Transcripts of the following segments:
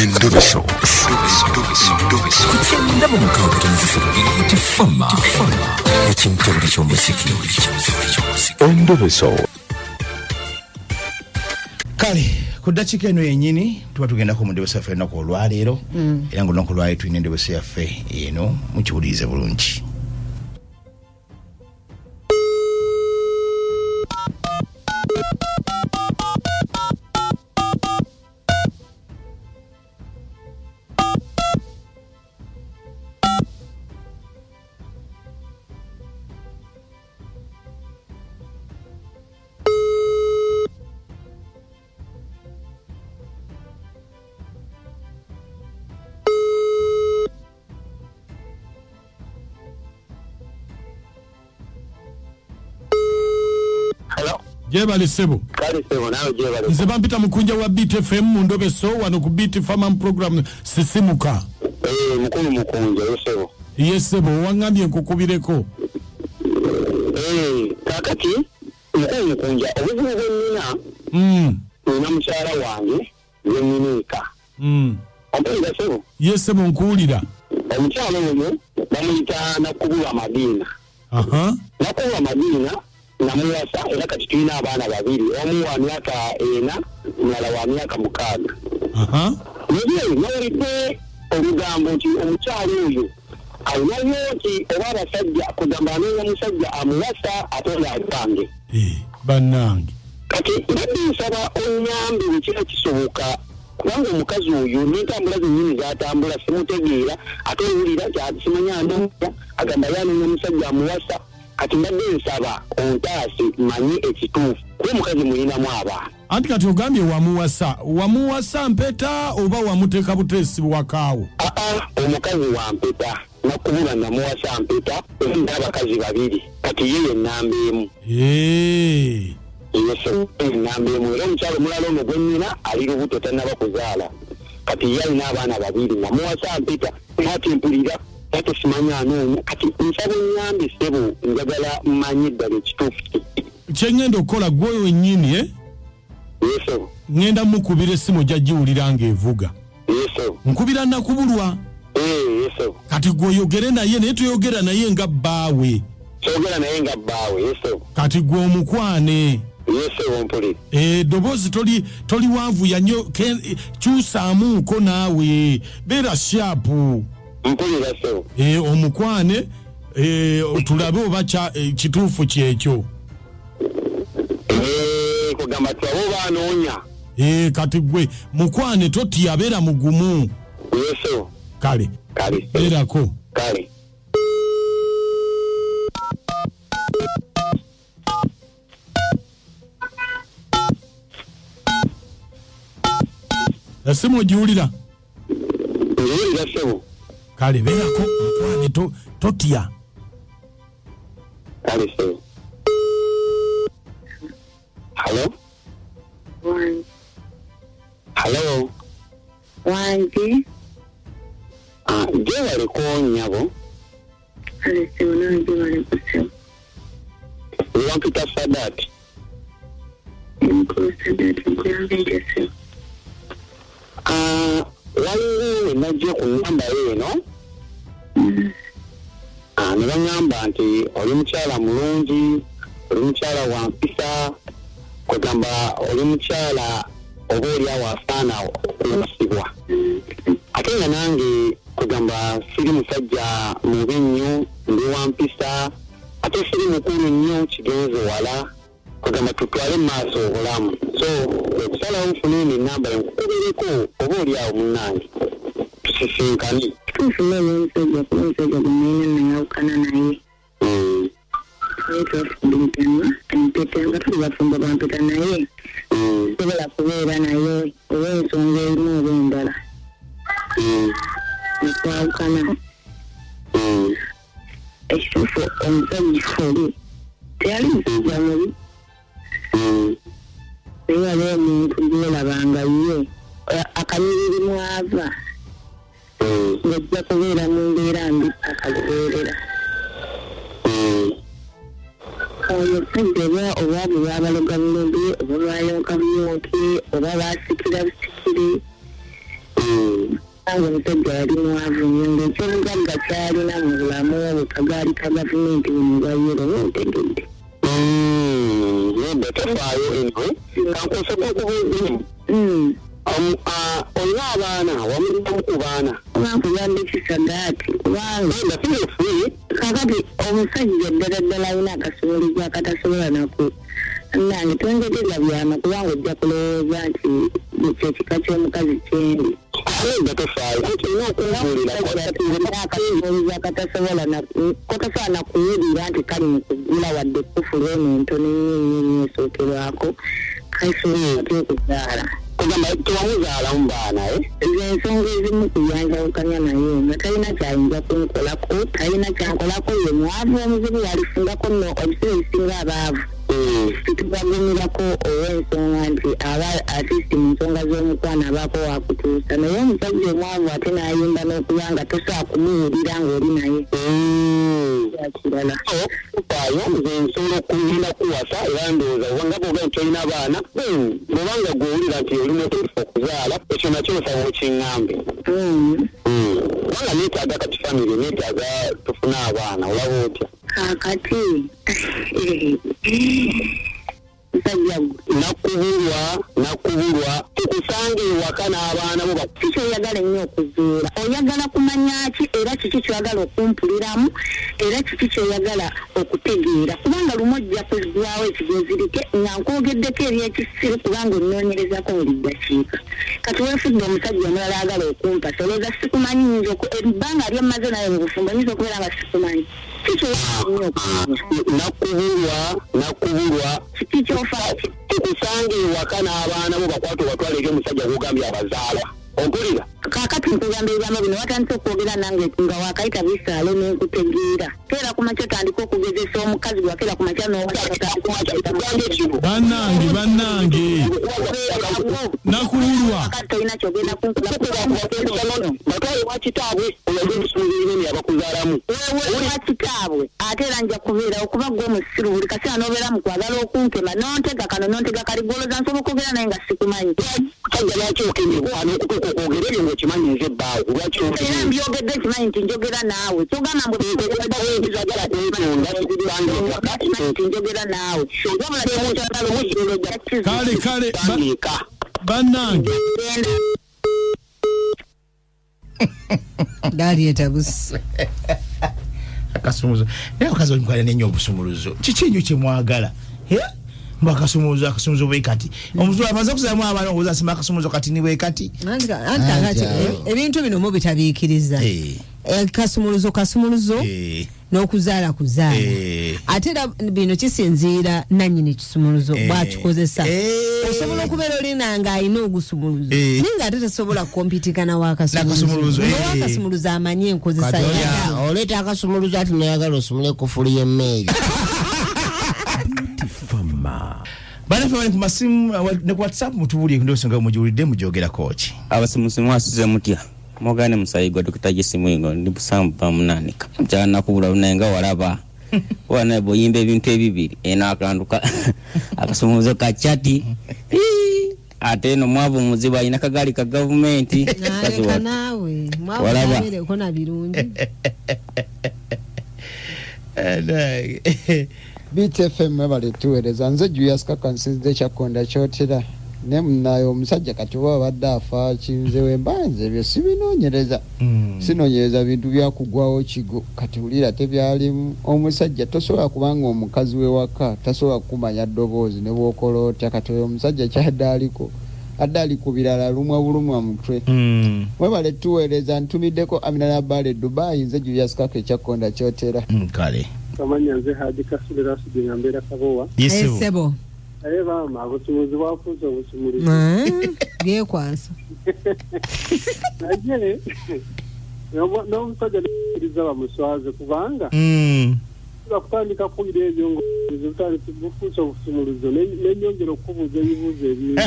Endobeso. Kugenda mu mukaaga tifama ekintu eky'omuziki. Endobeso. Kale ku ddakiika eno yennyini tuba tugendako mu Endobeso yaffe ennaku olwaleero era ng'olunaku lwali tulina Endobeso yaffe eno mukiwulirize bulungi. Jebale sebo. Kale sebo nawe jebale. Nze bampita Mukunja wa Beat FM mu Endobeso wano ku Beat Farm program sisimuka. Mukulu Mukunja sebo. Yes sebo wangambye nkukubireko. Kakati Mukulu Mukunja obuzibu bwennina. Nina mukyala wange yenninika. Ompulira sebo. Yes sebo nkuwulira. Omukyala oyo bamuyita Nakubulwa Madiina. Nakubulwa Madiina namuwasa era kati tulina abaana babiri, omu wa myaka 4 omulala wa myaka 6. Naye nawulidde olugambo nti omukyala oyo alinayo nti oba abasajja kugamba anoonya musajja amuwasa ate olaapange. Bannange kati mbadde nsaba onyambe bwe kiba kisoboka kubanga omukazi oyo n'entambula zennyini zatambula simutegeera ate owulira kyasimanya anoonya agamba yanoonya musajja amuwasa. Kati mbadde nsaba ontaase manyi ekituufu kuba omukazi mulinamu abaana. Anti kati ogambye wamuwasa mpeta oba wamuteeka buteesi bwakaawo? Omukazi wa mpeta Nakubulwa namuwasa mpeta era abakazi babiri kati ye ennamba emu. Ennamba emu era omukyalo omulala ono gwennyina ali lubuto tannaba kuzaala kati ye alina abaana babiri namuwasa mpeta ate mpulira ate simanya anoonya kati nsaba ennyambe sebo njagala mmanyi ddala ekituufu kyengenda okukola gwe wennyini yeso ngenda mukubira essimu gyagiwulira ng'evuga yeso nkubira Nakubulwa yeso kati gw'oyogere naye naye toyogera naye nga bbaawe toyogera naye nga bbaawe yeso kati gwe omukwane yeso ompulire eddoboozi toli wanvuya nnyo kyusaamuuko naawe beera shaapu mpulira sebo omukwane tulabe oba kituufu kyekyo kugamba twabo baanoonya kati gwe mukwane totya beera mugumu yeso kale beerako kale esimu ogiwulira sebo kale beerako mukwane totya kale sebo. Hello wange gye waliko nnyabo kale sebo nange waliko sebo wampita Sadati emukulu Sadati nkulambeera sebo waliwo wenajja ku nnamba eno ne baŋŋamba nti oli mukyala mulungi oli mukyala wa mpisa kugamba oli mukyala oba oli awo asaana okuwasibwa ate nga nange kugamba siri musajja mubi nnyo ndi wa mpisa ate siri mukulu nnyo kigenze wala kugamba tutwale mu maaso obulamu so okusalawo nfuna eno ennamba enkukubireko oba oli awo munnange tusisinkane tufuna omusajja kuba omusajja gwenalina nayawukana naye naye twafumbiriganwa empeta nga tuli bafumba bampeta naye sobola kubeera naye olw'ensonga erimu oba endala netwawukana ekituufu omusajja oli teyali musajja mubi naye waliwo omuntu gyolabanga ye akanyiririmu ava ng'ojja kubeera mu mbeera mbi akalubeerera omusajja oba bwe babaloga bulombe oba bayonka buyonke oba basikira busikire Ango omusajja yali mwavu nnyo ng'ekyobugagga kyalina mu bulamu bwe kagaali ka gavumenti bwemugayiro nontegedde. Yenda tofaayo enwe kankusaba okubuuza olina abaana wamulinamu ku baana bankuyambe kisagaati kubanga enda simufuye kakati omusajja ddala alina akasumulizo akatasobola naku nange tongereza byama kubanga ojja kulowooza nti kyekika ky'omukazi kyendi enda tofaayo anti olina okubuulira akasumulizo akatasobola kotasobola nakuwulira nti kali mu kugula wadde ekufulu eno entono ennyo esookerwako kaisumulizo ky'okuzaala kugamba tewamuzaalamu baana ensonga ezimu kuyanjawukanya naye nga talina kyayinza kunkolako talina kyankolako ye mwavu omuzibu walifungako nno obiseera ebisinga abaavu tutubagumirako olw'ensonga nti aba artisti mu nsonga z'omukwana abaako wakutuusa naye omusajja omwavu ate n'ayimba n'okuba nga tosobola kumuwulira ng'oli naye kirala tufaayo nze nsobola okugenda kuwasa era ndowooza nga bwoga nti olina abaana bwobanga gwowulira nti oli mutuufu okuzaala ekyo nakyo osaba okiŋŋambe kubanga neetaaga kati famire neetaaga tufune abaana olaba otya kakati musajja nakubulwa tukusange ewaka n'abaana bo kiki oyagala ennyo okuzuula oyagala kumanya ki era kiki kyoyagala okumpuliramu era kiki kyoyagala okutegeera kubanga lumu ojja kuzwawo ekigenzirike nga nkwogeddeko ebyekisiru kubanga onnoonyerezako buli ddakiika kati weefudde omusajja omulala agala okumpa solooza sikumanyi nyinza ebbanga lyemmaze naye mu bufumbo nyinza okubeera nga sikumanyi nakubulwa kiki kyofa tukusange ewaka n'abaana bo bakwata obatwala eri omusajja gugambye abazaala ompulira kakati nkugamba ebigambo bino watandise okwogera nange nga wakayita bisaalo n'enkutegeera keera ku makya tandika okugezesa omukazi gwakeera ku makya bannange nakubulwa tolina kyogenda batwale wakitaabwe oyagensumulirine abakuzaalamu wakitaabwe ate era nja kubeera okuba gwe omusiru buli kaseera n'obeera mu kwagala okunkema nontega kano nontega kali gwoloza nsobola okwogera naye nga sikumanyi kajja lwaki okemebwa n'okutuuka okwogera ebyo ng'okimanyi nze ebbaawo lwaki era mbyogedde kimanyi nti njogera naawe kyogamba nti njogera naawe kale bannange dalieta busi akasumuzo naye okazi olimukwana nenyo obusumuluzo kiki nyo kyemwagala akasumuzo bwe kati omuzulu amaze okuzamu abaana obuuza asima akasumuzo kati ni bwe kati anti ebintu bino mu bitabiikiriza kasumuluzo n'okuzaala ate era bino kisinziira nannyini kisumuluzo bwakikozesa osobola okubeera olina nga alina ogusumuluzo naye ng'ate tasobola kukompitikana w'akasumuluzo n'owakasumuluzo amanye enkozesa oleeta akasumuluzo ati nayagala osumule kufuli y'emmeeri banafe bali ku masimu ne ku WhatsApp mutubulire ndosonga mujuulidde mujogerako ki abasimusimu asize mutya mogane musayigwa Dr. Jesimuingo ndi busambu pamunanika mchana nakubula lunenga walaba wana boyimbe ebintu ebibiri ena akanduka akasumuzo ka chati ate no mwavu muziba ina kagali ka government nawe mwavu kona birungi BTFM bali tuwereza nze Julius Kakansize Kyakonda kyotera ne munayo omusajja kati wa badde afa kinze wembanze byo sibinoonyereza sinoonyereza bintu byakugwawo kigo kati ulira tebyalimu omusajja tosobola kubanga omukazi we waka tasobola kumanya ddoboozi ne bwokolota kati omusajja kyaddaliko addali ku birala lumwa mutwe webale tuwereza ntumiddeko Amina Nabale Dubai nze Julius Kyakonda kyotera kale kamanya nze Haji Kasubira Sujinga Mbera Kabowa yesebo bama abusumuzi bafuza obusumuzi byekwasa naye n'omusajja n'okiriza bamuswaze kubanga bakutandika kugira ebyo ng'obutandika bufuusa obusumuluzo n'ennyongera okubuuza ebibuuzo ebingi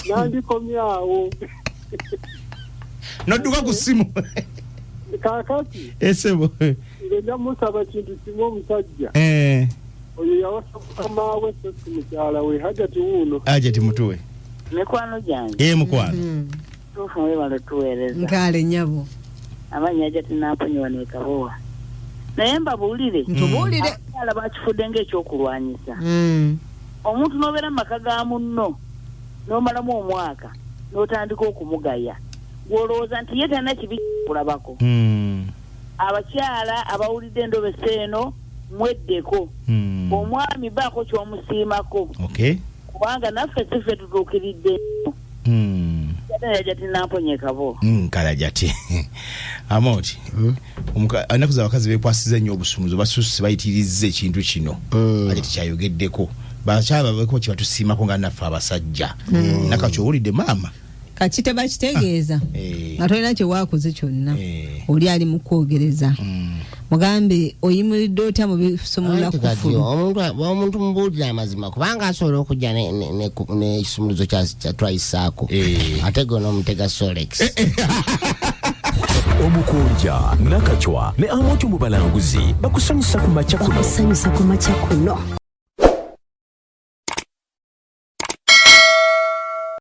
nandikomyawo nodduka ku ssimu kaakati esebo nze njamusaba kintu kimu omusajja oyo yawasa mukamawe sesi mukyala we hajati wuuno hajati mutuwe mikwano gyange mukwano tufu webale tuweereza nkale nyabo amanya jati naponyiwa nekabowa naye mbabuulire ntubuulire abakyala bakifudde ng'ekyokulwanyisa omuntu n'obeera mu maka ga munno n'omalamu omwaka n'otandika okumugaya gw'olowooza nti ye talina kibi kulabako abakyala abawulidde Endobeso eno mweddeko omwami baako ky'omusiimako kubanga naffe siffe tutuukiridde yatinaponyekabo kalajati amoti anaku z'abakazi beekwasiza nnyo obusumuzo basusse bayitiriza ekintu kino ate tikyayogeddeko bakyala babeko kibatusiimako nga naffe abasajja nakakyo owulidde maama kakite bakitegeeza nga tolina kyewakoze kyonna oli ali mu kwogereza mugambe oyimiridde otya mu bisumulula kufulu omuntu mubuulira amazima kubanga asobola okujja n'ekisumuluzo kyatwayisaako ate gona omutega Solex Omukunja nakachwa ne amoto mu balanguzi bakusanyusa ku macha kuno